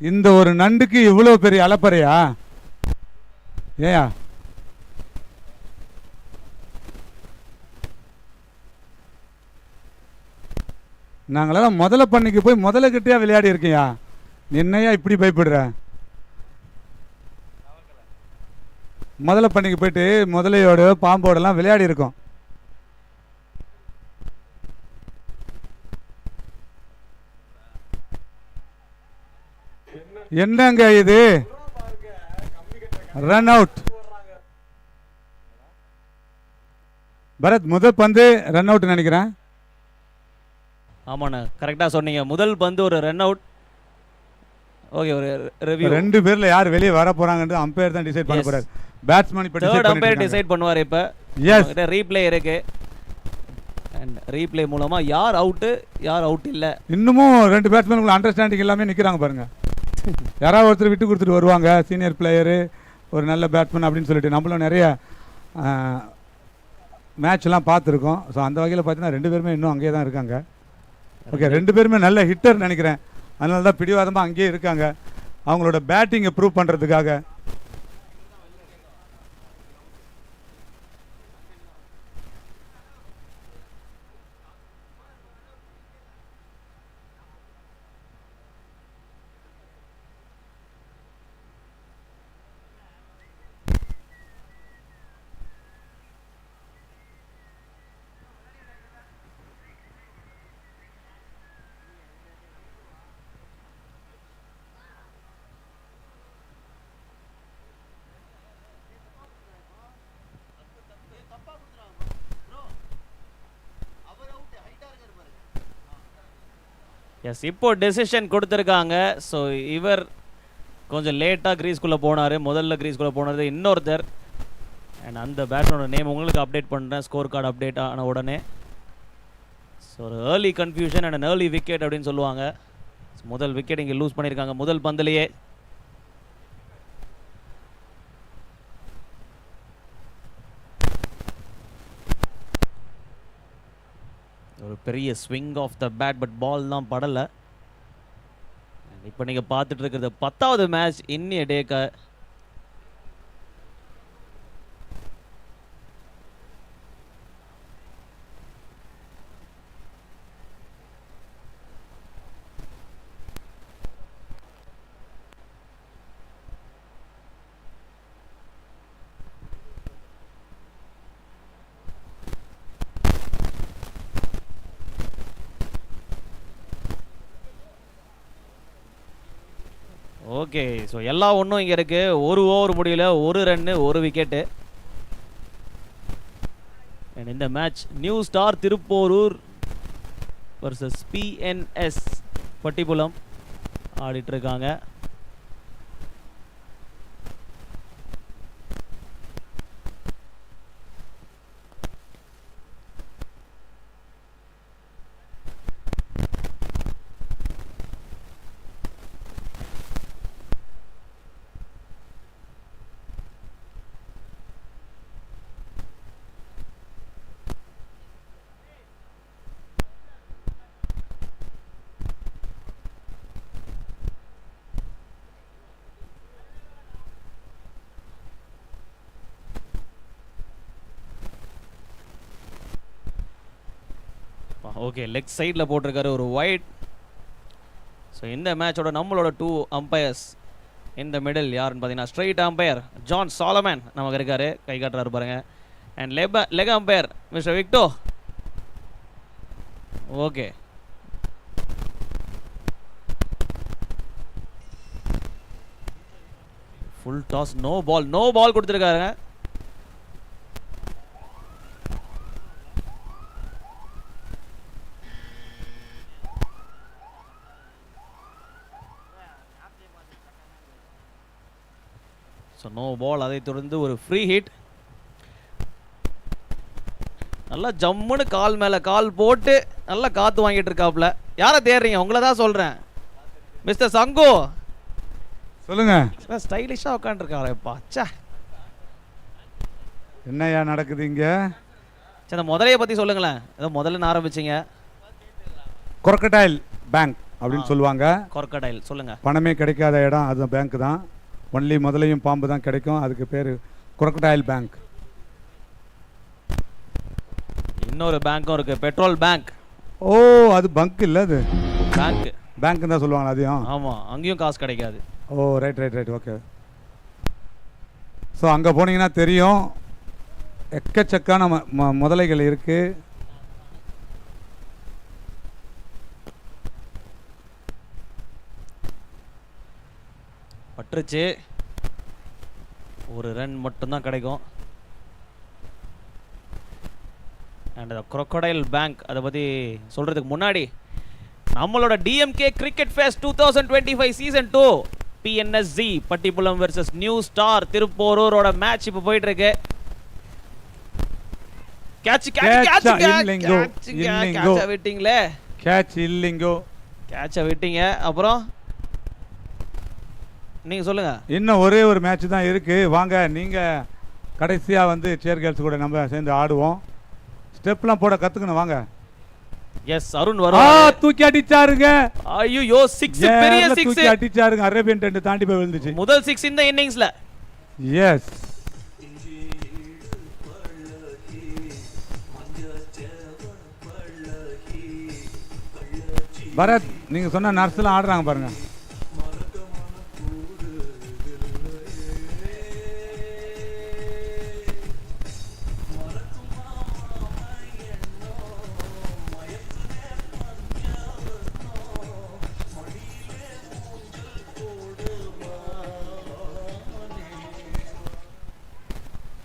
இந்த ஒரு நண்டுக்கு இவ்வளவு பெரிய அலப்பறையா? ஏயா நாங்களெல்லாம் முதல்ல பண்ணிக்கு போய் முதல்ல கிட்டேயா விளையாடி இருக்கையா? என்னையா இப்படி பயப்படுற? முதல்ல பண்ணிக்கு போயிட்டு முதலையோட பாம்போடலாம் விளையாடி இருக்கோம். என்னங்க இது? Run out. பரத் முதல் பந்து ரன் அவுட் நினைக்கிறேன். ஆமாண்ணா, கரெக்டாக சொன்னீங்க. முதல் பந்து ஒரு ரன் அவுட். ஓகே, ஒரு ரிவ்யூ. ரெண்டு பேர்ல யார் வெளியே வர போறாங்கன்னு அம்பையர் தான் டிசைட் பண்ண போறாரு. பேட்ஸ்மேன் இப்ப தேர்ட் அம்பையர் டிசைட் பண்ணுவார். இப்போ எஸ், ரீப்ளே இருக்கு. அண்ட் ரீப்ளே மூலமா யார் அவுட்டு யார் அவுட் இல்லை. இன்னமும் ரெண்டு பேட்ஸ்மேன் அண்டர்ஸ்டாண்டிங் எல்லாமே நிற்கிறாங்க பாருங்க. யாராவது ஒருத்தர் விட்டு கொடுத்துட்டு வருவாங்க, சீனியர் பிளேயரு, ஒரு நல்ல பேட்ஸ்மேன் அப்படின்னு சொல்லிட்டு. நம்மளும் நிறைய மேட்ச்லாம் பார்த்துருக்கோம். ஸோ அந்த வகையில் பார்த்தீங்கன்னா ரெண்டு பேருமே இன்னும் அங்கேயே தான் இருக்காங்க. ஓகே, ரெண்டு பேருமே நல்ல ஹிட்டர் நினைக்கிறேன். அதனால தான் பிடிவாதமாக அங்கேயே இருக்காங்க, அவங்களோட பேட்டிங்கை ப்ரூவ் பண்ணுறதுக்காக. எஸ், இப்போ டெசிஷன் கொடுத்துருக்காங்க. ஸோ இவர் கொஞ்சம் லேட்டாக க்ரீஸ்குள்ளே போனார். முதல்ல க்ரீஸ்குள்ளே போனது இன்னொருத்தர். அண்ட் அந்த பேட்ஸ்மேனோட நேம் உங்களுக்கு அப்டேட் பண்ணுறேன், ஸ்கோர் கார்டு அப்டேட் ஆன உடனே. ஸோ ஒரு early confusion and early wicket அப்படின்னு சொல்லுவாங்க. முதல் விக்கெட் இங்கே லூஸ் பண்ணியிருக்காங்க முதல் பந்திலேயே. ஒரு பெரிய swing of the bat, but ball தான் படலை. இப்போ நீங்கள் பார்த்துட்டு இருக்கிறது 10வது மேட்ச் இன்னிய டேக்கு. ஓகே, ஸோ எல்லாம் ஒன்றும் இங்கே இருக்குது. ஒரு ஓவர் முடியல, ஒரு ரன்னு, ஒரு விக்கெட்டு. அண்ட் இந்த match new star Thiruporur versus PNS Pattipulam ஆடிட்டுருக்காங்க. ஓகே, லெக் சைடில் போட்டிருக்காரு ஒரு வைட். ஸோ இந்த மேட்சோட நம்மளோட 2 அம்பையர்ஸ் இந்த மிடில் யாருன்னு பார்த்தீங்கன்னா ஸ்ட்ரைட் அம்பையர் ஜான் சாலமன் நமக்கு இருக்காரு, கை காட்டுறாரு பாருங்க. And leg umpire mister Victo. Okay, full toss, no ball கொடுத்துருக்காருங்க. So no ball. அதை தொடர்ந்து ஒரு ஃப்ரீ ஹிட். நல்லா ஜம்முன்னு கால் மேலே கால் போட்டு நல்லா காற்று வாங்கிட்டு இருக்காப்புல. யாரை தேடுறீங்க? உங்களை தான் சொல்கிறேன், மிஸ்டர் சங்கோ. சொல்லுங்க. ஸ்டைலிஷாக உட்காந்துருக்காருப்பா. சே, என்னையா நடக்குது இங்க? சரி, அந்த முதலையை பற்றி சொல்லுங்களேன். ஏதோ முதல்ல ஆரம்பிச்சிங்க. கொரக்கடைல் பேங்க் அப்படின்னு சொல்லுவாங்க. crocodile சொல்லுங்க. பணமே கிடைக்காத இடம் அது பேங்க் தான். ஒன்லி முதலையும் பாம்பு தான் கிடைக்கும். அதுக்கு பேர் crocodile பேங்க். இன்னொரு பேங்க்கும் இருக்கு, பெட்ரோல் பேங்க். ஓ, அது பங்க் இல்லை, அது பேங்க். பேங்க் தான் சொல்லுவாங்க அதையும். ஆமாம், அங்கேயும் காசு கிடைக்காது. ஓ, ரைட் ஓகே. ஸோ அங்கே போனீங்கன்னா தெரியும், எக்கச்சக்கான முதலைகள் இருக்கு. பட்டுருச்சு, ஒரு ரன் மட்டும்தான் கிடைக்கும். அண்ட் crocodile பேங்க் அதை பற்றி சொல்கிறதுக்கு முன்னாடி நம்மளோட DMK cricket fest 2025 season 2 PNSG Pattipulam versus new star திருப்போரூரோட மேட்ச் இப்போ போயிட்டு இருக்கு. கேட்ச் விட்டீங்களே, கேட்ச் இல்லைங்கோ, கேட்ச விட்டீங்க. அப்புறம் நீங்க சொல்லுங்க. இன்னும் ஒரே ஒரு மேட்ச் தான் இருக்கு. வாங்க, நீங்க கடைசியா வந்து சேர் கேர்ள்ஸ் கூட நம்ம சேர்ந்து ஆடுவோம். ஸ்டெப்லாம் போட கத்துக்கணும். வாங்க. எஸ், அருண் வரும். தூக்கி அடிச்சாருங்க. ஐயோ, 6, பெரிய 6 தூக்கி அடிச்சாருங்க. அரேபியன் டென்ட் தாண்டி போய் விழுந்துச்சு. முதல் 6 இந்த இன்னிங்ஸ்ல. எஸ், பரத், நீங்க சொன்ன நர்ஸ்லாம் ஆடுறாங்க பாருங்க.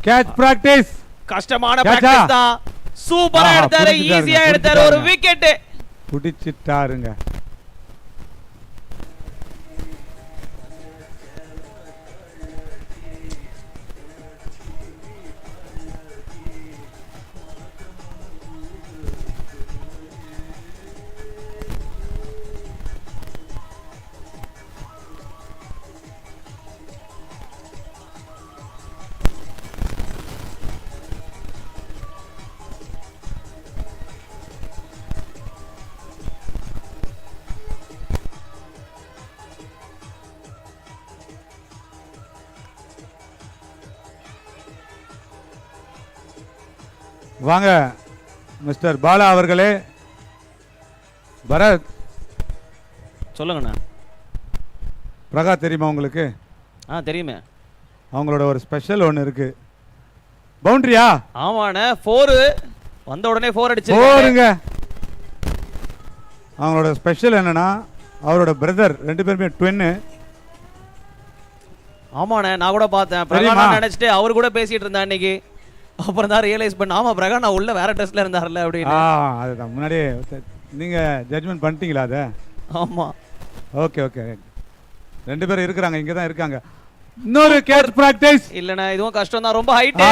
Catch practice. கஷ்டமான பிராக்டிஸ் தான். சூப்பரா எடுத்தாரு, ஈஸியா எடுத்தாரு, ஒரு விக்கெட் புடிச்சிட்டாருங்க. வாங்க மிஸ்டர் பாலா அவர்களே. பரத், சொல்லுங்கண்ணா. பிரகா தெரியுமா உங்களுக்கு? தெரியுமே. அவங்களோட ஒரு ஸ்பெஷல் ஒன்று இருக்கு. பவுண்டரியா? ஆமாண்ணே, 4 வந்த உடனே 4 அடிச்சிருக்காங்க. அவங்களோட ஸ்பெஷல் என்னன்னா, அவரோட பிரதர் 2 பேருமே ட்வின்னு. ஆமாண்ணே, நான் கூட பார்த்தேன். பிரகா நினைச்சிட்டு அவர் கூட பேசிட்டு இருந்தேன் அன்னைக்கு. அப்புறம் தான் ரியலைஸ் பண்ண, ஆமா பிரகா நான் உள்ள வேற டெஸ்ட்ல இருந்தார்ல அப்படின்னு. அதுதான் முன்னாடியே நீங்க ஜட்ஜ்மெண்ட் பண்ணிட்டீங்களா அதை? ஆமா. ஓகே, 2 பேரும் இருக்காங்க, இங்க தான் இருக்காங்க. இன்னொரு கேட்ச் பிராக்டிஸ். இல்லனா இதுவும் கஷ்டம் தான், ரொம்ப ஹைட்.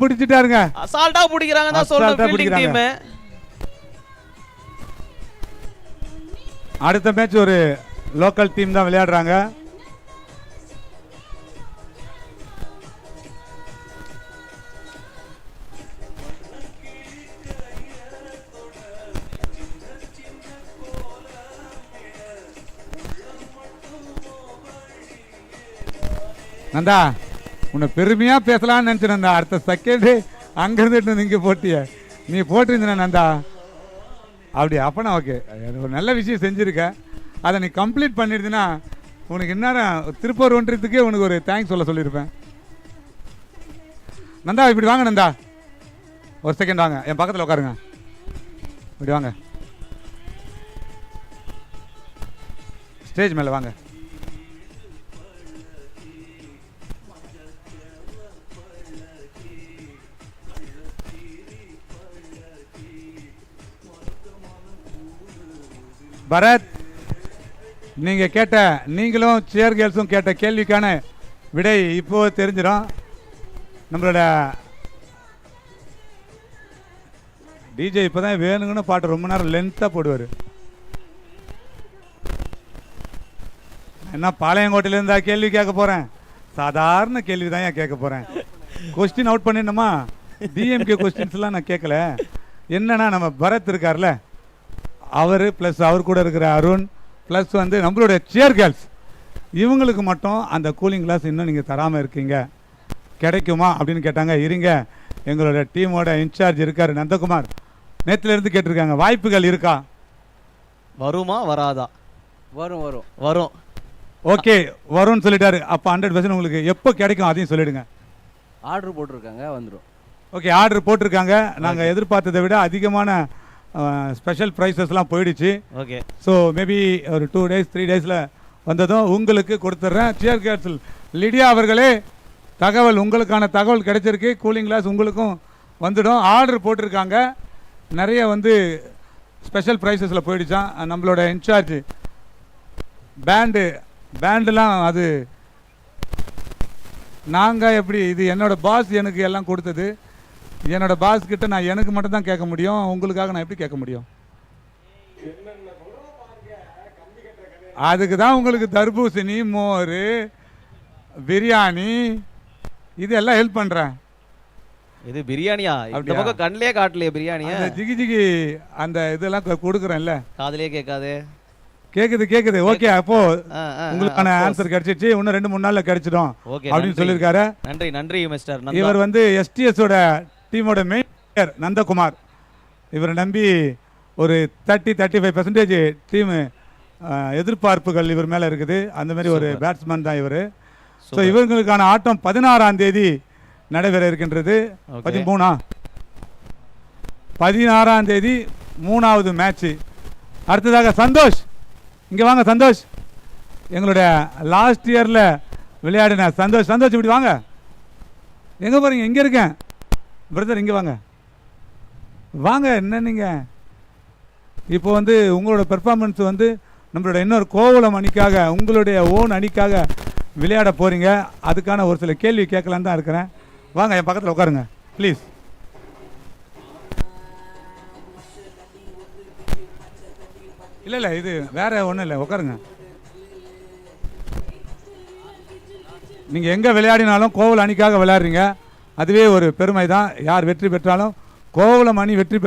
பிடிச்சிட்டாருங்க. அசால்ட்டா பிடிக்கறாங்க தான் சொல்றேன் ஃபீல்டிங் டீம். அடுத்த மேட்ச் ஒரு லோக்கல் டீம் தான் விளையாடுறாங்க. நந்தா, உன்னை பெருமையா பேசலாம்னு நினைச்சேன் நந்தா. அடுத்த செகண்ட் அங்க இருந்துட்டு நீங்க போட்டிய, நீ போட்டிருந்த நந்தா. அப்படியா? அப்பனா ஓகே, ஒரு நல்ல விஷயம் செஞ்சிருக்க. அதை நீ கம்ப்ளீட் பண்ணிருந்தீன்னா உனக்கு இந்நேரம் திருப்பூர் ஒன்றியத்துக்கே உனக்கு ஒரு தேங்க்ஸ் சொல்லியிருப்பேன். நந்தா இப்படி வாங்க. நந்தா ஒரு செகண்ட் வாங்க, என் பக்கத்தில் உட்காருங்க. இப்படி வாங்க, ஸ்டேஜ் மேலே வாங்க. பரத், நீங்க கேட்ட, நீங்களும் சேர் கேர்ள்ஸும் கேட்ட கேள்விக்கான விடை இப்போ தெரிஞ்சிடும். நம்மளோட டிஜே இப்பதான் வேணுங்கன்னு பாட்டு ரொம்ப நேரம் லென்த்தா போடுவார். என்ன பாளையங்கோட்டையில இருந்தா கேள்வி கேட்க போறேன்? சாதாரண கேள்வி தான் கேட்க போறேன். கொஸ்டின் அவுட் பண்ணிடணுமா? டிஎம்கே கொஸ்டின்ஸ் எல்லாம் நான் கேட்கல. என்னன்னா, நம்ம பரத் இருக்கார்ல, அவர் பிளஸ் அவர் கூட இருக்கிற அருண், ப்ளஸ் வந்து நம்மளுடைய சேர் கேர்ள்ஸ் இவங்களுக்கு மட்டும் அந்த கூலிங் கிளாஸ் இன்னும் நீங்கள் தராமல் இருக்கீங்க, கிடைக்குமா அப்படின்னு கேட்டாங்க. இருங்க, எங்களோட டீமோட இன்சார்ஜ் இருக்கார் நந்தகுமார், நேற்றுலேருந்து கேட்டிருக்காங்க வாய்ப்புகள் இருக்கா, வருமா வராதா? வரும் வரும் வரும். ஓகே வரும்னு சொல்லிட்டாரு. அப்போ 100% உங்களுக்கு எப்போ கிடைக்கும் அதையும் சொல்லிடுங்க. ஆர்டர் போட்டிருக்காங்க, வந்துடும். ஓகே ஆர்டர் போட்டிருக்காங்க. நாங்கள் எதிர்பார்த்ததை விட அதிகமான ஸ்பெஷல் ப்ரைஸஸ்லாம் போயிடுச்சு. ஓகே, ஸோ மேபி ஒரு 2 days 3 days வந்ததும் உங்களுக்கு கொடுத்துட்றேன். சேர் கேர்ள்ஸ் லிடியா அவர்களே, தகவல் உங்களுக்கான தகவல் கிடைச்சிருக்கு. கூலிங் கிளாஸ் உங்களுக்கும் வந்துடும். ஆர்டர் போட்டிருக்காங்க. நிறைய வந்து ஸ்பெஷல் ப்ரைஸஸில் போயிடுச்சான். நம்மளோட இன்சார்ஜ் பேண்டுலாம் அது நாங்கள் எப்படி, இது என்னோட பாஸ் எனக்கு எல்லாம் கொடுத்தது. என்னோட பாஸ் கிட்ட நான் எனக்கு மட்டும் தான் கேட்க முடியும், உங்களுக்காக நான் எப்படி கேட்க முடியும்? அதுக்கு தான் உங்களுக்கு தர்பூசணி, மோர், பிரியாணி இதெல்லாம் ஹெல்ப் பண்ணுறேன். இது பிரியாணியா? இந்த அப்படியா? பக்கம் கண்ணிலே காட்டலையே பிரியாணியா? அந்த ஜிகி ஜிகி அந்த இதெல்லாம் கொடுக்குறேன்ல. காதுலயே கேட்காது. கேக்குது. ஓகே, அப்போ உங்களுக்கான ஆன்சர் கிடைச்சிச்சு. இன்னும் 2-3 நாள்ல கிடைச்சிடும் அப்படின்னு சொல்லியிருக்காரு. நன்றி மிஸ்டர் நந்தா. இவர் வந்து எஸ்டிஎஸோட டீமோட மெயின் நந்தகுமார். இவரை நம்பி ஒரு 30-35% டீம் எதிர்பார்ப்புகள் இவர் மேல இருக்குது. அந்த மாதிரி ஒரு பேட்ஸ்மேன் தான் இவர். ஸோ இவங்களுக்கான ஆட்டம் 16ஆம் தேதி நடைபெற இருக்கின்றது. 16ஆம் தேதி 3வது மேட்ச். அடுத்ததாக சந்தோஷ், இங்கே வாங்க சந்தோஷ். எங்களுடைய லாஸ்ட் இயரில் விளையாடின சந்தோஷ். இப்படி வாங்க. எங்கே போகிறீங்க? இங்கே இருக்கேன் பிரதர், இங்கே வாங்க. என்ன நீங்கள் இப்போ வந்து உங்களோட பெர்ஃபார்மன்ஸ் வந்து நம்மளோட இன்னொரு கோவலம் அணிக்காக, உங்களுடைய ஓன் அணிக்காக விளையாட போகிறீங்க. அதுக்கான ஒரு சில கேள்வி கேட்கலான்னு தான் இருக்கிறேன். வாங்க என் பக்கத்தில் உட்காருங்க ப்ளீஸ். இல்லை இது வேற ஒன்றும் இல்லை, உட்காருங்க. நீங்கள் எங்கே விளையாடினாலும் கோவலம் அணிக்காக விளையாடுறீங்க, அதுவே ஒரு பெருமை தான். யார் வெற்றி பெற்றாலும் கோவலம் அணி வெற்றி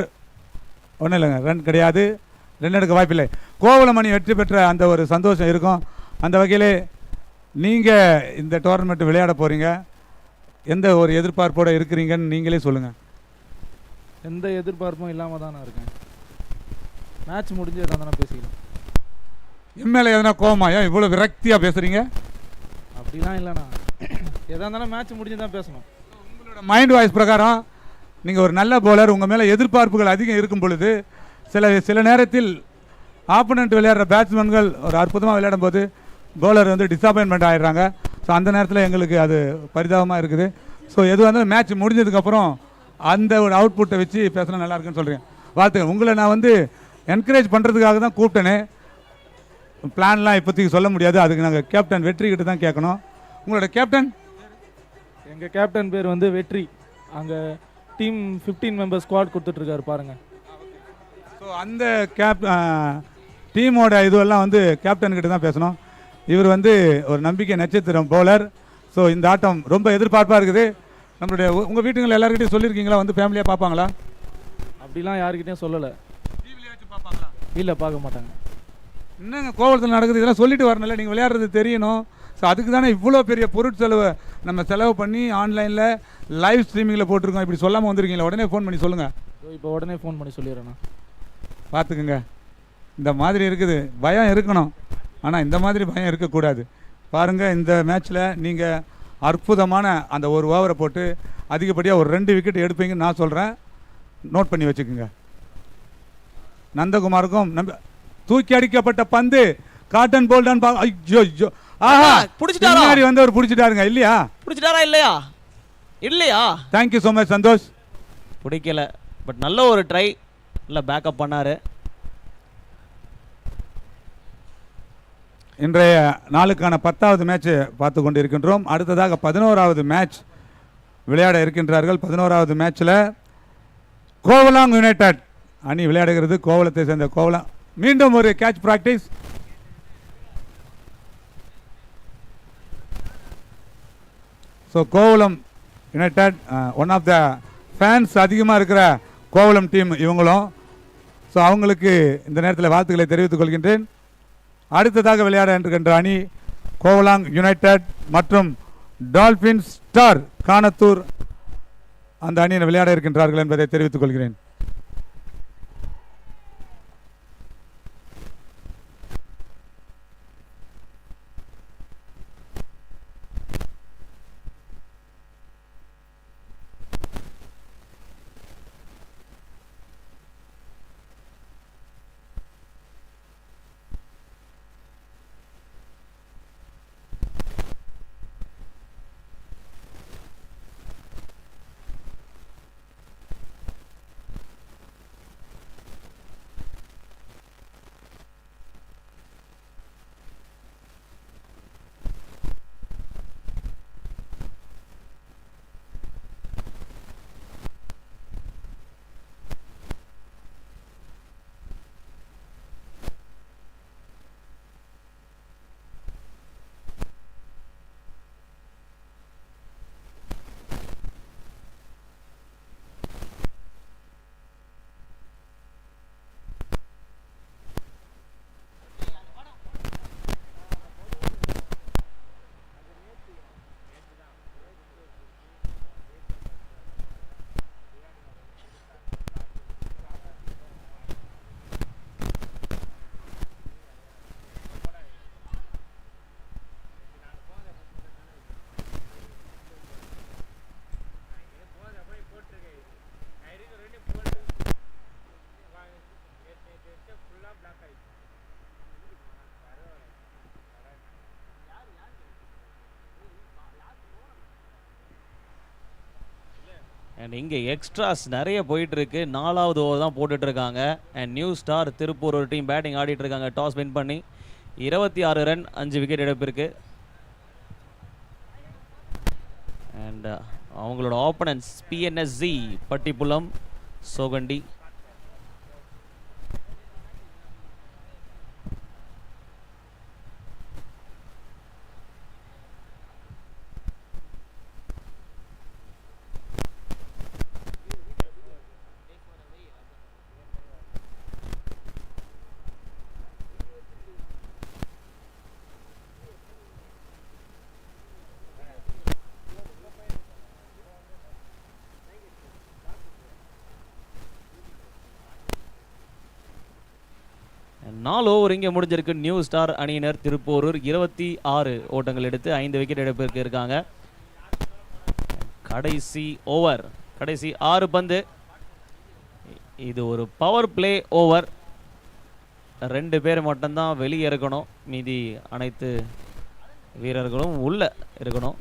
ஒன்றும் இல்லைங்க, ரன் கிடையாது, ரன் எடுக்க வாய்ப்பில்லை. கோவலம் அணி வெற்றி பெற்ற அந்த ஒரு சந்தோஷம் இருக்கும். அந்த வகையிலே நீங்கள் இந்த டோர்னமெண்ட் விளையாட போகிறீங்க, எந்த ஒரு எதிர்பார்ப்போடு இருக்கிறீங்கன்னு நீங்களே சொல்லுங்கள். எந்த எதிர்பார்ப்பும் இல்லாமல் தான் நான் இருக்கேன். மேட்ச் முடிஞ்சு எதாக தானே பேசிக்கலாம். எம்எல்ஏ எதனா கோவமா? ஏன் இவ்வளோ விரக்தியாக பேசுகிறீங்க? அப்படிலாம் இல்லைண்ணா, எதாக இருந்தாலும் மேட்ச் முடிஞ்சு தான் பேசணும். உங்களோட மைண்ட் வாய்ஸ் பிரகாரம் நீங்கள் ஒரு நல்ல பவுலர், உங்கள் மேலே எதிர்பார்ப்புகள் அதிகம் இருக்கும் பொழுது சில நேரத்தில் ஆப்போனண்ட் விளையாடுற பேட்ஸ்மேன்கள் ஒரு அற்புதமாக விளையாடும் போது பவுலர் வந்து டிஸப்பாயின்மெண்ட் ஆகிடுறாங்க. ஸோ அந்த நேரத்தில் எங்களுக்கு அது பரிதாபமாக இருக்குது. ஸோ எது வந்து மேட்ச் முடிஞ்சதுக்கப்புறம் அந்த ஒரு அவுட்புட்டை வச்சு பேசினா நல்லா இருக்குன்னு சொல்கிறேன். வாழ்த்துக்கள். உங்களை நான் வந்து என்கரேஜ் பண்ணுறதுக்காக தான் கூப்பிட்டேனே. பிளான்லாம் இப்போதைக்கு சொல்ல முடியாது, அதுக்கு நாங்கள் கேப்டன் வெற்றி கிட்ட தான் கேட்கணும். உங்களோட கேப்டன்? எங்கள் கேப்டன் பேர் வந்து வெற்றி. அங்கே டீம் 15 மெம்பர் ஸ்குவாட் கொடுத்துட்ருக்காரு பாருங்கள். ஸோ அந்த டீமோட இதுவெல்லாம் வந்து கேப்டன் கிட்ட தான் பேசணும். இவர் வந்து ஒரு நம்பிக்கை நட்சத்திரம் பவுலர். ஸோ இந்த ஆட்டம் ரொம்ப எதிர்பார்ப்பாக இருக்குது. நம்மளுடைய உங்கள் வீட்டுங்களில் எல்லாருக்கிட்டையும் சொல்லியிருக்கீங்களா, வந்து ஃபேமிலியாக பார்ப்பாங்களா? அப்படிலாம் யாருக்கிட்டையும் சொல்லலை. இல்லை, பார்க்க மாட்டாங்க. என்னங்க கோவலத்தில் நடக்குது, இதெல்லாம் சொல்லிட்டு வரணும்ல, நீங்கள் விளையாடுறது தெரியணும். ஸோ அதுக்கு தானே இவ்வளோ பெரிய பொருட்செலவை நம்ம செலவு பண்ணி ஆன்லைனில் லைவ் ஸ்ட்ரீமிங்கில் போட்டிருக்கோம். இப்படி சொல்லாமல் வந்திருக்கீங்களா? உடனே ஃபோன் பண்ணி சொல்லுங்கள். இப்போ உடனே ஃபோன் பண்ணி சொல்லிடுறேண்ணா. பார்த்துக்குங்க, இந்த மாதிரி இருக்குது. பயம் இருக்கணும், ஆனால் இந்த மாதிரி பயம் இருக்கக்கூடாது. பாருங்கள், இந்த மேட்ச்சில் நீங்கள் அற்புதமான அந்த ஒரு ஓவரை போட்டு அதிகப்படியாக ஒரு 2 விக்கெட் எடுப்பீங்கன்னு நான் சொல்கிறேன். நோட் பண்ணி வச்சுக்கோங்க. நந்தகுமாருக்கும் தூக்கி அடிக்கப்பட்ட பந்து காட்டன் போல்டான். ஐயோ, ஆஹா, பின்னாடி வந்து அவர் பிடிச்சிட்டாருங்க. இல்லையா? பிடிச்சிட்டாரா? இல்லையா? Thank you so much Santhosh. பிடிக்கல, பட் நல்ல ஒரு ட்ரை, நல்ல பேக்கப் பண்ணாரு. இன்றைய நாளுக்கான 10வது மேட்ச் பார்த்து கொண்டு இருக்கின்றோம். அடுத்ததாக 11வது மேட்ச் விளையாட இருக்கின்றார்கள். 11வது மேட்ச்சில் கோவலாங் யுனைடெட் அணி விளையாடுகிறது. கோவலத்தை சேர்ந்த கோவலம். மீண்டும் ஒரு catch practice. So Kovalam United one of the fans அதிகமாக இருக்கிற கோவலம் டீம் இவங்களும். ஸோ அவங்களுக்கு இந்த நேரத்தில் வாழ்த்துக்களை தெரிவித்துக் கொள்கின்றேன். அடுத்ததாக விளையாட இருக்கின்ற அணி கோவலாங் யுனைடெட் மற்றும் டால்பின் ஸ்டார் கானத்தூர் அந்த அணியினர் விளையாட இருக்கின்றார்கள் என்பதை தெரிவித்துக் கொள்கிறேன். அண்ட் இங்கே எக்ஸ்ட்ராஸ் நிறைய போயிட்டுருக்கு. 4வது ஓவர் தான் போட்டுட்ருக்காங்க. அண்ட் நியூ ஸ்டார் திருப்பூர் ஒரு டீம் பேட்டிங் ஆடிட்டுருக்காங்க. டாஸ் வின் பண்ணி 26 ரன் 5 விக்கெட் இழப்பிருக்கு. அண்ட் அவங்களோட ஆப்பனன்ஸ் பிஎன்எஸ்ஜி பட்டிப்புலம் சோகண்டி. நாலு ஓவர் இங்கே முடிஞ்சிருக்கு. நியூ ஸ்டார் அணியினர் திருப்பூரூர் 26 ஓட்டங்கள் எடுத்து 5 விக்கெட் எடுப்பிற்கு இருக்காங்க. கடைசி ஓவர், கடைசி 6 பந்து. இது ஒரு பவர் பிளே ஓவர். 2 பேர் மட்டும்தான் வெளியே இருக்கணும், மீதி அனைத்து வீரர்களும் உள்ள இருக்கணும்.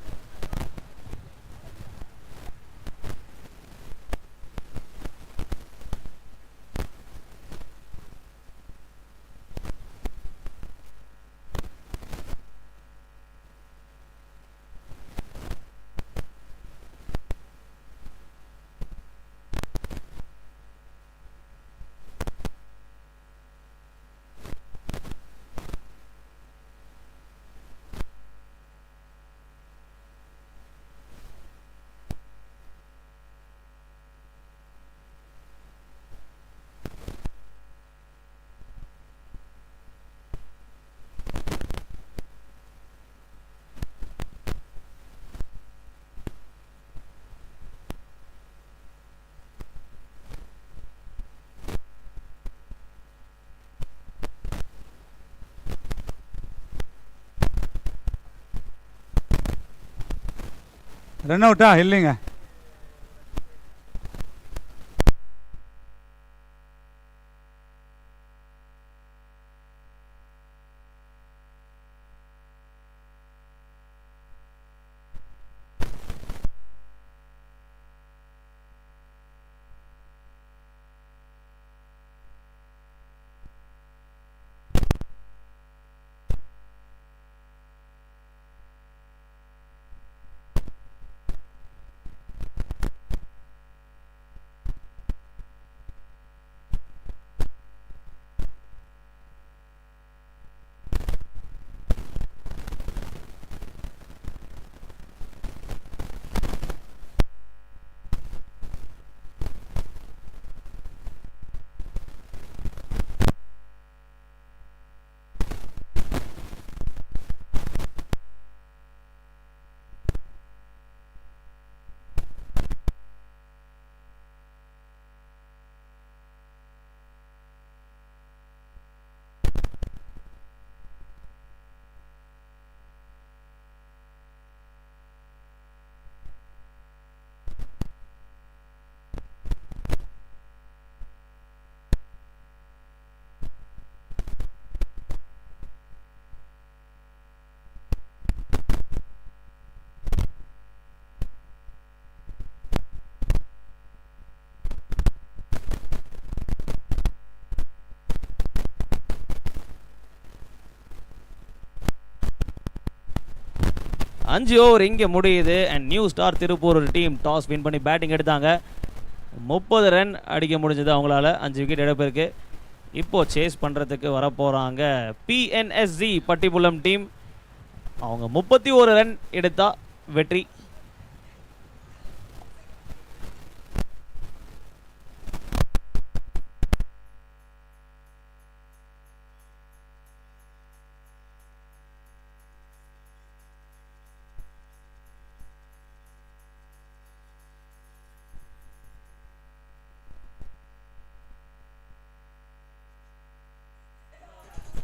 ரன் அவுட்டா இல்லைங்க. 5 ஓவர் இங்கே முடியுது. And new star Tiruppur team toss win பண்ணி பேட்டிங் எடுத்தாங்க. 30 ரன் அடிக்க முடிஞ்சது அவங்களால. 5 விக்கெட் எடுப்பிருக்கு. இப்போது சேஸ் பண்ணுறதுக்கு வரப்போகிறாங்க பிஎன்எஸ்ஜி பட்டிப்புலம் டீம். அவங்க 31 ரன் எடுத்தால் வெற்றி.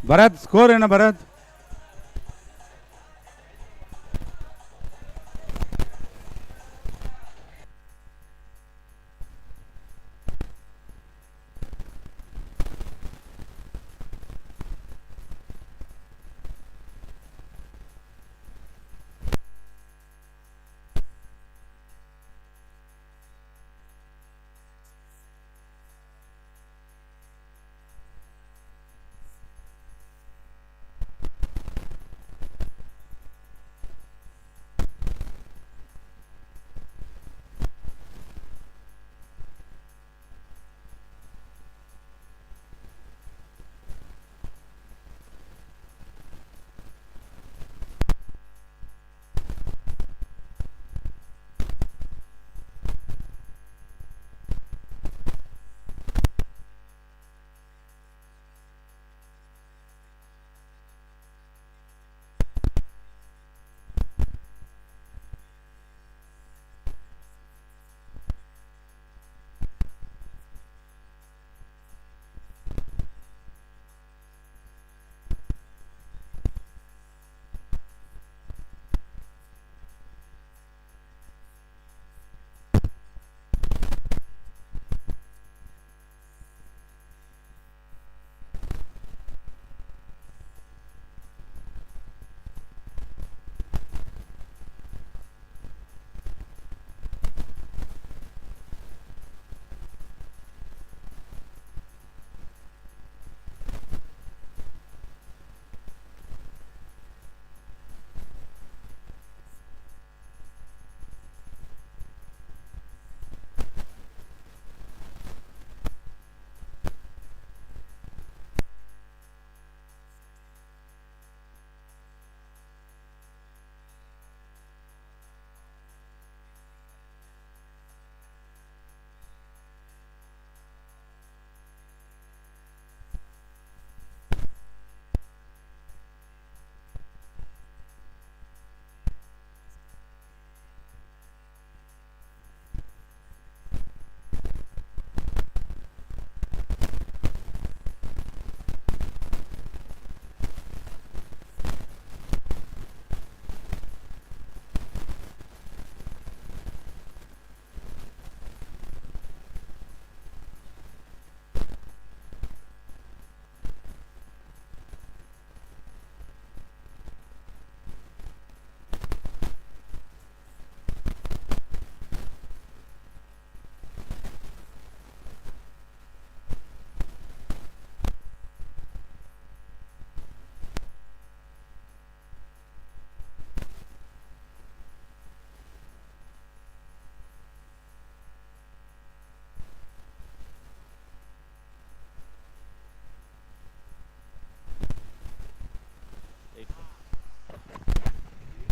பரத், ஸ்கோர் என்ன பரத்?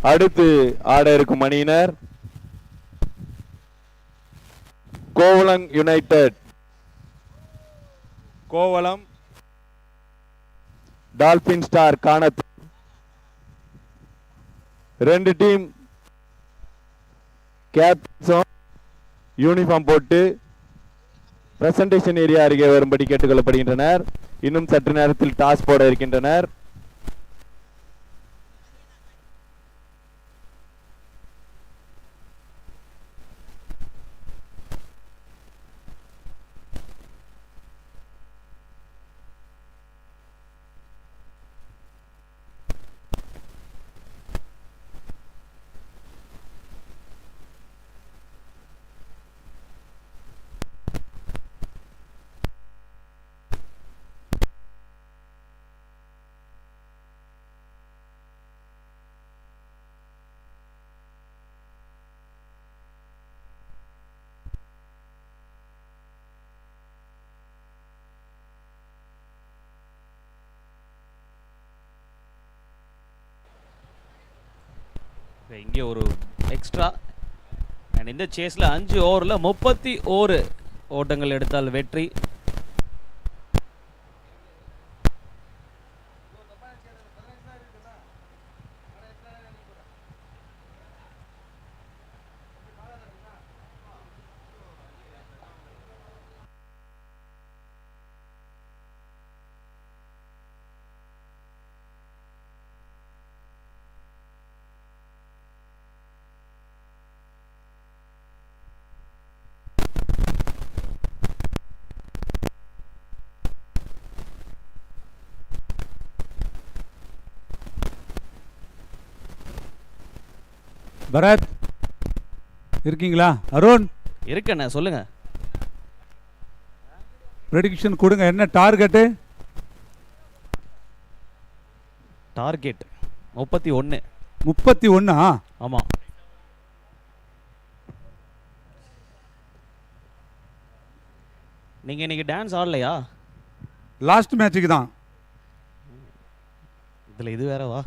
அடுத்து ஆட இருக்கும் அணியினர் Kovalam united, Kovalam dolphin star காணத். 2 டீம் கேப்டன்ஸும் யூனிஃபார்ம் போட்டு பிரசன்டேஷன் ஏரியா அருகே வரும்படி கேட்டுக்கொள்ளப்படுகின்றனர். இன்னும் சற்று நேரத்தில் டாஸ் போட இருக்கின்றனர். இங்கே ஒரு எக்ஸ்ட்ரா. அண்ட் இந்த சேஸில் 5 ஓவரில் 31 ஓட்டங்கள் எடுத்தால் வெற்றி. பரத் இருக்கீங்களா? அருண் இருக்கண்ணே, சொல்லுங்க. ப்ரெடிக்ஷன் கொடுங்க. என்ன டார்கெட்டு? டார்கெட் 31. 31. ஆமாம். நீங்கள் இன்னைக்கு டான்ஸ் ஆடலையா? லாஸ்ட் மேட்சுக்கு தான். இதில் இது வேறவா?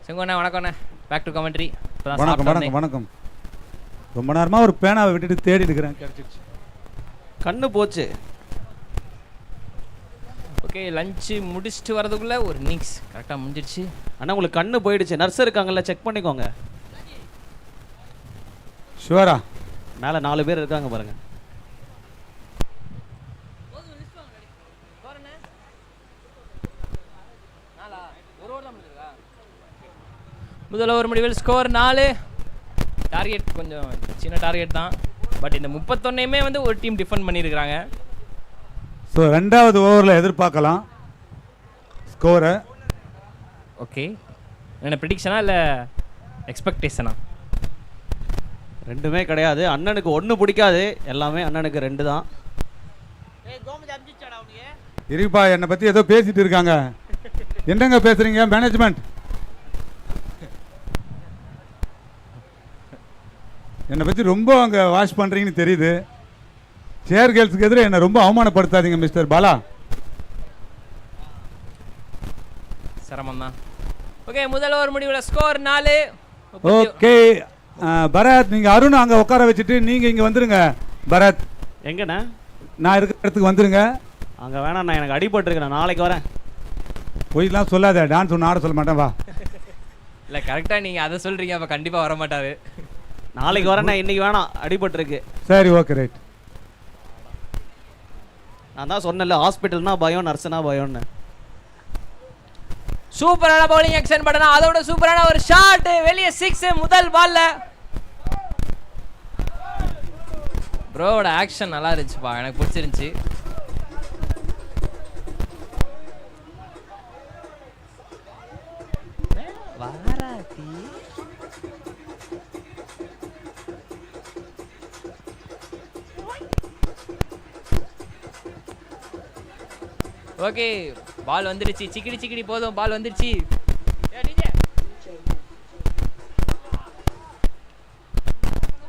செங்கோண்ணா வணக்கம்ண்ணா. Back to commentary. வணக்கம் வணக்கம் வணக்கம். ரொம்ப நேரமாக ஒரு பேனாவை விட்டுட்டு தேடி இருக்கிறேன், கிடச்சிருச்சு. கண்ணு போச்சு. ஓகே, லஞ்சு முடிச்சுட்டு வரதுக்குள்ளே ஒரு இன்னிங்ஸ் கரெக்டாக முடிஞ்சிடுச்சு. அண்ணா உங்களுக்கு கண்ணு போயிடுச்சு. நர்ஸ் இருக்காங்கல்ல, செக் பண்ணிக்கோங்க. ஷுவரா? மேலே 4 பேர் இருக்காங்க பாருங்க. முதல் ஓவர் முடிவில் ஸ்கோர் 4. டார்கெட் கொஞ்சம் சின்ன டார்கெட் தான், பட் இந்த 31 வந்து ஒரு டீம் டிஃபெண்ட் பண்ணியிருக்கிறாங்க. ஸோ 2வது ஓவரில் எதிர்பார்க்கலாம் ஸ்கோரை. ஓகே, என்ன ப்ரிடிக்ஷனா இல்லை எக்ஸ்பெக்டேஷனா? ரெண்டுமே கிடையாது. அண்ணனுக்கு 1 பிடிக்காது, எல்லாமே அண்ணனுக்கு 2 தான். இருப்பா, என்னை பற்றி ஏதோ பேசிட்டு இருக்காங்க. என்னங்க பேசுறீங்க மேனேஜ்மெண்ட்? என்னை பற்றி ரொம்ப அங்கே வாஷ் பண்ணுறீங்கன்னு தெரியுது. சேர் கேர்ள்ஸுக்கு எதிராக என்னை ரொம்ப அவமானப்படுத்தாதீங்க மிஸ்டர் பாலா. சிரமம் தான். ஓகே, முதல் ஓவர் முடிவில் ஸ்கோர் 4. ஓகே பரத், நீங்கள் அருண் அங்கே உட்கார வச்சுட்டு நீங்கள் இங்கே வந்துடுங்க. பரத் எங்கண்ணா? நான் இருக்கிற இடத்துக்கு வந்துடுங்க. அங்கே வேணாம், நான் எனக்கு அடிபட்டுருக்கு. நான் நாளைக்கு வரேன். போயிடலாம் சொல்லாத. டான்ஸ் ஒன்று ஆட சொல்ல மாட்டேன், வா. இல்லை, கரெக்டாக நீங்கள் அதை சொல்கிறீங்க, அப்போ கண்டிப்பாக வர மாட்டார். நாளைக்கு வரேன். நான் இன்னைக்கு வேணாம், அடிபட்டுருக்கு. சரி, ஓகே, ரைட். நான் தான் சொன்னேன்ல, ஹாஸ்பிட்டல்னா பயம், நர்ஸ்னா பயம்னு. சூப்பரான பவுலிங் ஆக்ஷன் பண்ணா, அதோட சூப்பரான ஒரு ஷாட், வெளியே 6 முதல் பால்ல. ப்ரோவோட ஆக்ஷன் நல்லா இருந்துச்சுப்பா, எனக்கு பிடிச்சிருந்துச்சு. வாராதி ஓகே, பால் வந்துருச்சு. சிக்கிடி சிக்கிடி போதும், பால் வந்துருச்சு.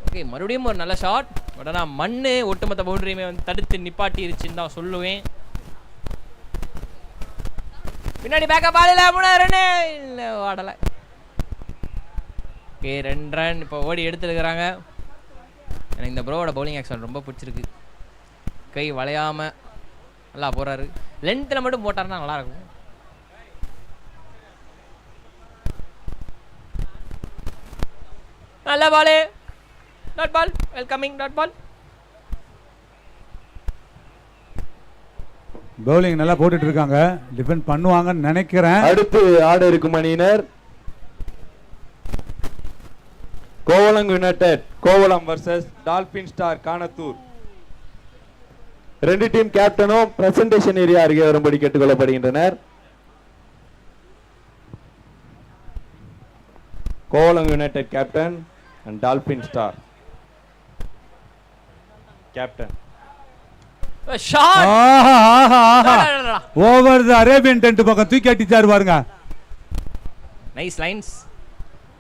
ஓகே, மறுபடியும் ஒரு நல்ல ஷாட். பட் ஆனால் மண்ணு ஒட்டுமொத்த பவுண்டரியுமே வந்து தடுத்து நிப்பாட்டிருச்சுன்னு தான் சொல்லுவேன். பின்னாடி பேக்கப் பால் இல்லை, 3 ரன் இல்லை, ஆடலை. ஓகே, 2 ரன் இப்போ ஓடி எடுத்துருக்கிறாங்க. எனக்கு இந்த ப்ரோவோட பவுலிங் ஆக்ஷன் ரொம்ப பிடிச்சிருக்கு. கை வளையாமல் நல்லா போகிறாரு. லென்த்தில் மட்டும் போட்டாருன்னா நல்லாயிருக்கும். நல்ல ball, dot ball, welcoming dot ball. Bowling நல்லா போட்டுட்டு இருக்காங்க, டிஃபெண்ட் பண்ணுவாங்கன்னு நினைக்கிறேன். அடுத்து ஆட இருக்கும் அணியினர் Kovalam united Kovalam versus dolphin star Kanathur. 2 team கேப்டனும் பிரசன்டேஷன் ஏரியா அருகே வரும்படி கேட்டுக்கொள்ளப்படுகின்றனர். Kovalam united captain and dolphin star captain. Over the Arabian tent பக்கம் தூக்கி அடிச்சாரு பாருங்க. Nice lines.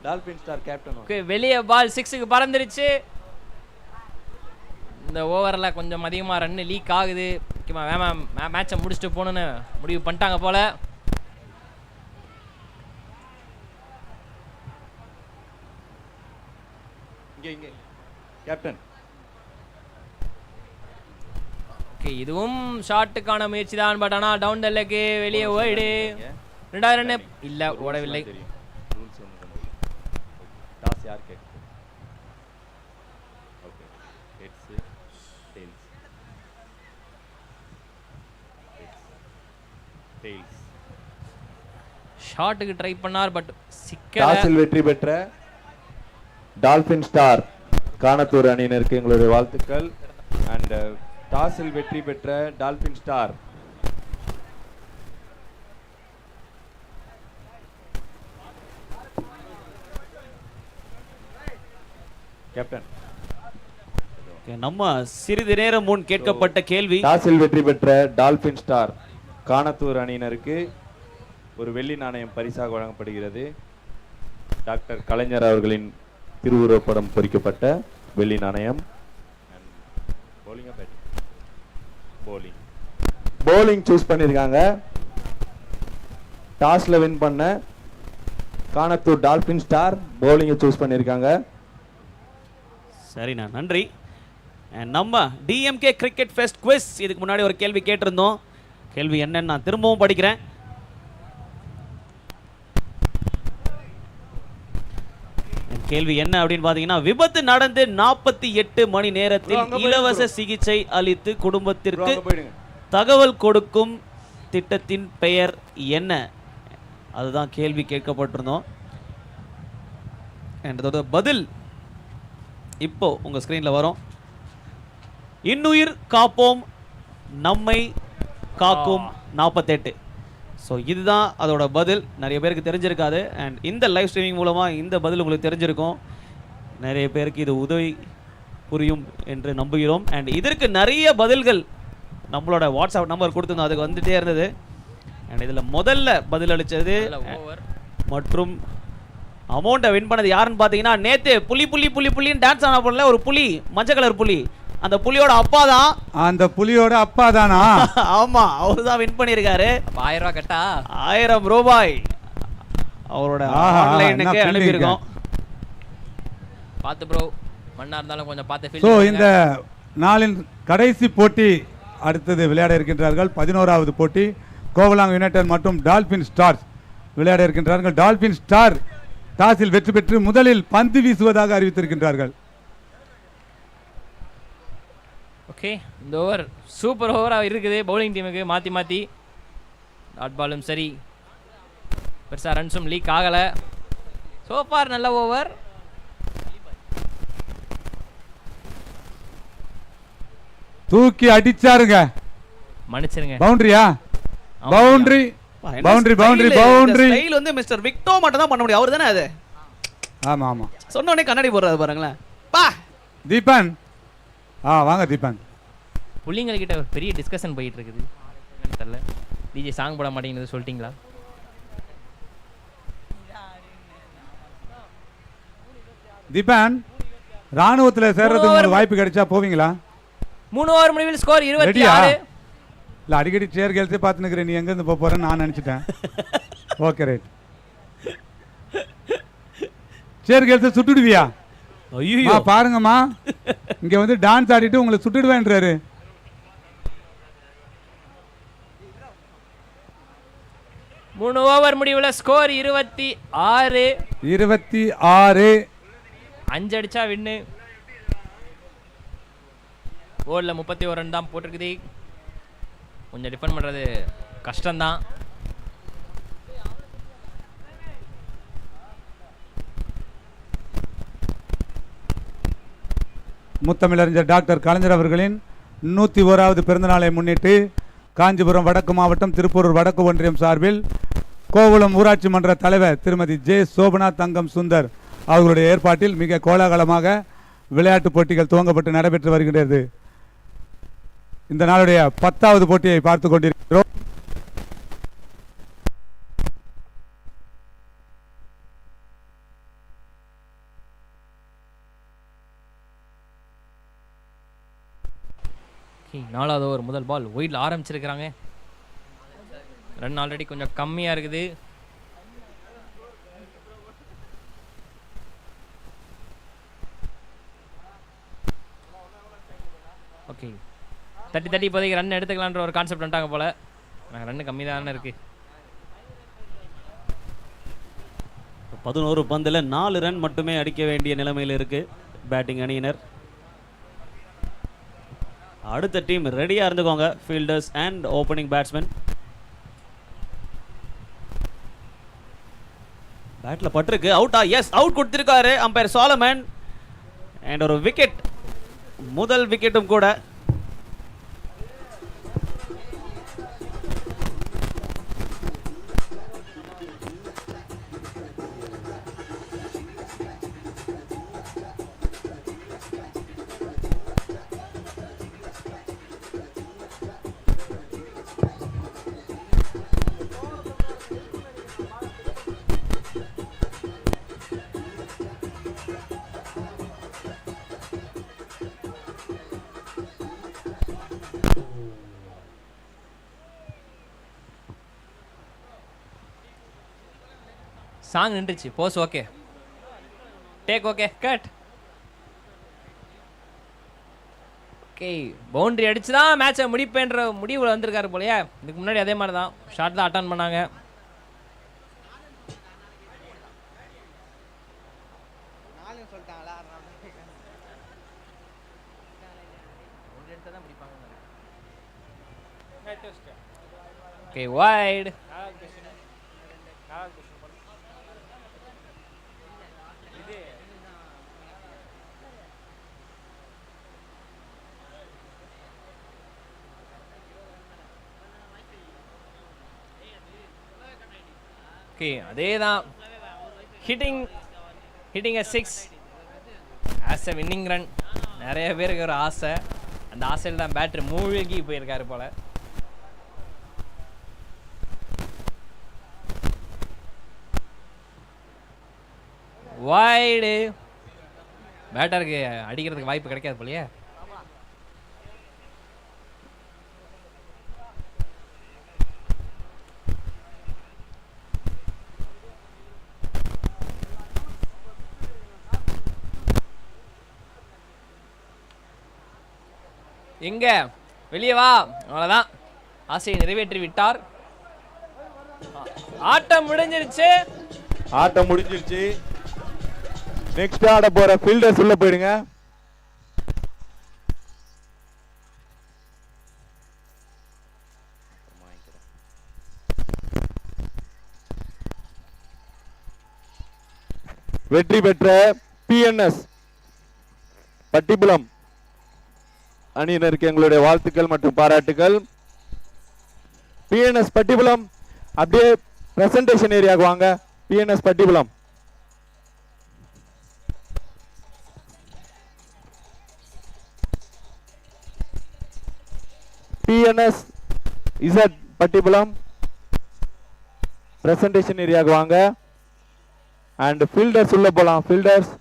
Dolphin star captain. Okay, வெளியே பால் 6க்கு பறந்துருச்சு. இந்த ஓவரில் கொஞ்சம் அதிகமாக ரன்னு லீக் ஆகுது. முக்கியமாக மேட்சை முடிச்சுட்டு போகணுன்னு முடிவு பண்ணிட்டாங்க போல. இங்கே கேப்டன். ஓகே, இதுவும் ஷாட்டுக்கான முயற்சி தான். பட் ஆனால் டவுன் த லெக்கு வெளியே ஓய்டு. 2வது ரன் இல்லை, ஓடவில்லை. ரூல்ஸ் ஒன்று டாஸ் யார் கேட்குது? Okay, heads tails. டெயில்ஸ். ஷாட்டுக்கு ட்ரை பண்ணார், பட் சிக்கல. டாஸில் வெற்றி பெற்ற டால்பின் ஸ்டார் கானத்தூர் அணியினருக்கு எங்களுடைய வாழ்த்துக்கள். அண்ட் டாஸில் வெற்றி பெற்ற டால்பின் ஸ்டார் கேப்டன். நம்ம சிறிது நேரம் முன் கேட்கப்பட்ட கேள்வி. டாஸில் வெற்றி பெற்ற டால்பின் ஸ்டார் கானத்தூர் அணியினருக்கு ஒரு வெள்ளி நாணயம் பரிசாக வழங்கப்படுகிறது. டாக்டர் கலைஞர் அவர்களின் திருவுருவப்படம் பொறிக்கப்பட்ட வெள்ளி நாணயம். போலிங் சூஸ் பண்ணிருக்காங்க. டாஸ்ல வின் பண்ண கானத்தூர் டால்பின் ஸ்டார் போலிங்கை சூஸ் பண்ணிருக்காங்க. சரிண்ணா, நன்றி. நம்ம டிஎம்கே கிரிக்கெட் ஃபெஸ்ட் குவிஸ் இதுக்கு முன்னாடி ஒரு கேள்வி கேட்டிருந்தோம். கேள்வி என்னன்னு நான் திரும்பவும் படிக்கிறேன். கேள்வி என்ன அப்படின்னு பார்த்தீங்கன்னா, விபத்து நடந்து 48 மணி நேரத்தில் இலவச சிகிச்சை அளித்து குடும்பத்திற்கு தகவல் கொடுக்கும் திட்டத்தின் பெயர் என்ன? அதுதான் கேள்வி கேட்கப்பட்டிருந்தோம். அதோட பதில் இப்போ உங்க ஸ்கிரீன்ல வரும். இன்னுயிர் காப்போம் நம்மை காக்கும் 48. ஸோ இதுதான் அதோட பதில். நிறைய பேருக்கு தெரிஞ்சிருக்காது. அண்ட் இந்த லைவ் ஸ்ட்ரீமிங் மூலமாக இந்த பதில் உங்களுக்கு தெரிஞ்சிருக்கும். நிறைய பேருக்கு இது உதவி புரியும் என்று நம்புகிறோம். அண்ட் இதற்கு நிறைய பதில்கள் நம்மளோட வாட்ஸ்அப் நம்பர் கொடுத்துருந்தோம், அதுக்கு வந்துட்டே இருந்தது. அண்ட் இதில் முதல்ல பதில் அளித்தது மற்றும் அமௌண்ட்டை வின் பண்ணது யாருன்னு பார்த்தீங்கன்னா, நேற்று புலின்னு டான்ஸ் ஆன போல ஒரு புலி, மஞ்சள் கலர் புலி, அந்த புலியோட அப்பா தான். அந்த புலியோட அப்பா தானா? ஆமா, அவரு தான் வின் பண்ணியிருக்காரு. 1000 ரூபாய் கட்டா 1000 ரூபாய் அவரோட ஆன்லைனுக்கு அனுப்பியிருக்கோம். பார்த்து ப்ரோ, மண்ணா இருந்தாலும் கொஞ்சம் பார்த்து. ஸோ இந்த நாளின் கடைசி போட்டி அடுத்தது விளையாட இருக்கின்றார்கள். 11வது போட்டி கோவலாங் யுனைடெட் மற்றும் டால்பின் ஸ்டார்ஸ் விளையாட இருக்கின்றார்கள். டால்பின் ஸ்டார் டாஸில் வெற்றி பெற்று முதலில் பந்து வீசுவதாக அறிவித்திருக்கின்றார்கள். ஓகே, இந்த ஓவர் சூப்பர் ஓவராக இருக்குது பவுலிங் டீமுக்கு. மாற்றி டாட் பாலும் சரி, பெருசாக ரன்ஸும் லீக் ஆகலை. சோஃபார் நல்ல ஓவர். தூக்கி அடிச்சாருங்க. மன்னிச்சிருங்க. பவுண்டரியா? பவுண்டரி ஸ்டைல் வந்து மிஸ்டர் விக்டோ மட்டும் தான் பண்ண முடியும். அவர் தானே அது? ஆமா ஆமா, சொன்ன உடனே கண்ணாடி போடுறாரு பாருங்களேன். பா தீபன், வாங்க தீபன். புள்ளிங்கள் கிட்ட ஒரு பெரிய டிஸ்கஷன் போயிட்டு இருக்குது. தெரியல, டிஜே சாங் போட மாட்டேங்கிறது சொல்லிட்டீங்களா? தீபன், ராணுவத்தில் சேர்றதுக்கு உங்களுக்கு வாய்ப்பு கிடைச்சா போவீங்களா? 3 ஓவர் முடிவில் ஸ்கோர் 26. இல்லை, அடிக்கடி சேர் கேள்ஸே பார்த்துனுக்கிறேன். நீ எங்கேருந்து போக போகிறேன்னு நான் நினச்சிட்டேன். Okay right. சேர் கேள்ஸை சுட்டுடுவியா? ஐயோ பாருங்கம்மா, இங்கே வந்து டான்ஸ் ஆடிட்டு உங்களை சுட்டுடுவேன்றாரு. மூணு ஓவர் முடிவில் ஸ்கோர் 26. 26. 5 அடிச்சா வின்னு. ஓவரில் 31 ரன் தான் போட்டிருக்குது. கொஞ்சம் டிஃபெண்ட் பண்ணுறது கஷ்டம்தான். முத்தமிழறிஞர் டாக்டர் கலைஞர் அவர்களின் 101வது பிறந்தநாளை முன்னிட்டு காஞ்சிபுரம் வடக்கு மாவட்டம் திருப்பூரூர் வடக்கு ஒன்றியம் சார்பில் கோவளம் ஊராட்சி மன்ற தலைவர் திருமதி ஜே சோபனா தங்கம் சுந்தர் அவர்களுடைய ஏற்பாட்டில் மிக கோலாகலமாக விளையாட்டுப் போட்டிகள் துவங்கப்பட்டு நடைபெற்று வருகிறது. இந்த நாளுடைய 10வது போட்டியை பார்த்து கொண்டிருக்கிறோம். நாலாவது ஓவர் முதல் பால் ஒயிட்ல ஆரம்பிச்சிருக்கிறாங்க. ரன் ஆல்ரெடி கொஞ்சம் கம்மியா இருக்குது. ஓகே, தட்டி தட்டி இப்போதைக்கு ரன் எடுத்துக்கலான்ற ஒரு கான்செப்ட் வந்துட்டாங்க போல். நாங்கள் ரன்னு கம்மி தானே இருக்குது. 11 பந்தில் 4 ரன் மட்டுமே அடிக்க வேண்டிய நிலைமையில் இருக்கு பேட்டிங் அணியினர். அடுத்த டீம் ரெடியாக இருந்துக்கோங்க, ஃபீல்டர்ஸ் அண்ட் ஓப்பனிங் பேட்ஸ்மேன். பேட்டில் பட்டிருக்கு, அவுட்டா? எஸ், அவுட் கொடுத்திருக்காரு அம்பையர் சாலமன். அண்ட் ஒரு விக்கெட், முதல் விக்கெட்டும் கூட. சாங் நின்றுச்சு, pose okay, take okay, cut. Okay, boundary அடிச்சு தான் மேட்சை முடிப்பேன்ற முடிவில் வந்திருக்காரு போலையே. இதுக்கு முன்னாடி அதே மாதிரி தான் ஷார்ட் தான் அட்டன் பண்ணாங்க. Okay, white. ஓகே, அதே தான் hitting a 6 as a winning run. நிறைய பேருக்கு ஒரு ஆசை, அந்த ஆசையில் தான் பேட்டரி மூழ்கி போயிருக்காரு போல. வைடு, பேட்டருக்கு அடிக்கிறதுக்கு வாய்ப்பு கிடைக்காது போலையே. எங்க வெளியே வா, அவ்வளோதான், ஆசையை நிறைவேற்றி விட்டார். ஆட்டம் முடிஞ்சிருச்சு, ஆட்டம் முடிஞ்சிருச்சு. நெக்ஸ்ட் ஆட போற ஃபீல்டர்ஸ் உள்ள போயிடுங்க. வெற்றி பெற்ற பிஎன்எஸ் பட்டிப்புலம் அணியினருக்கு எங்களுடைய வாழ்த்துக்கள் மற்றும் பாராட்டுகள். பிஎன்எஸ் பட்டிப்புலம் அப்படியே பிரசன்டேஷன் ஏரியாவுக்கு வாங்க. BNS Pattipulam, BNS Z Pattipulam presentation ஏரியாவுக்கு வாங்க. அண்ட் ஃபீல்டர்ஸ் உள்ள போலாம். ஃபீல்டர்ஸ்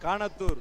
கானத்தூர்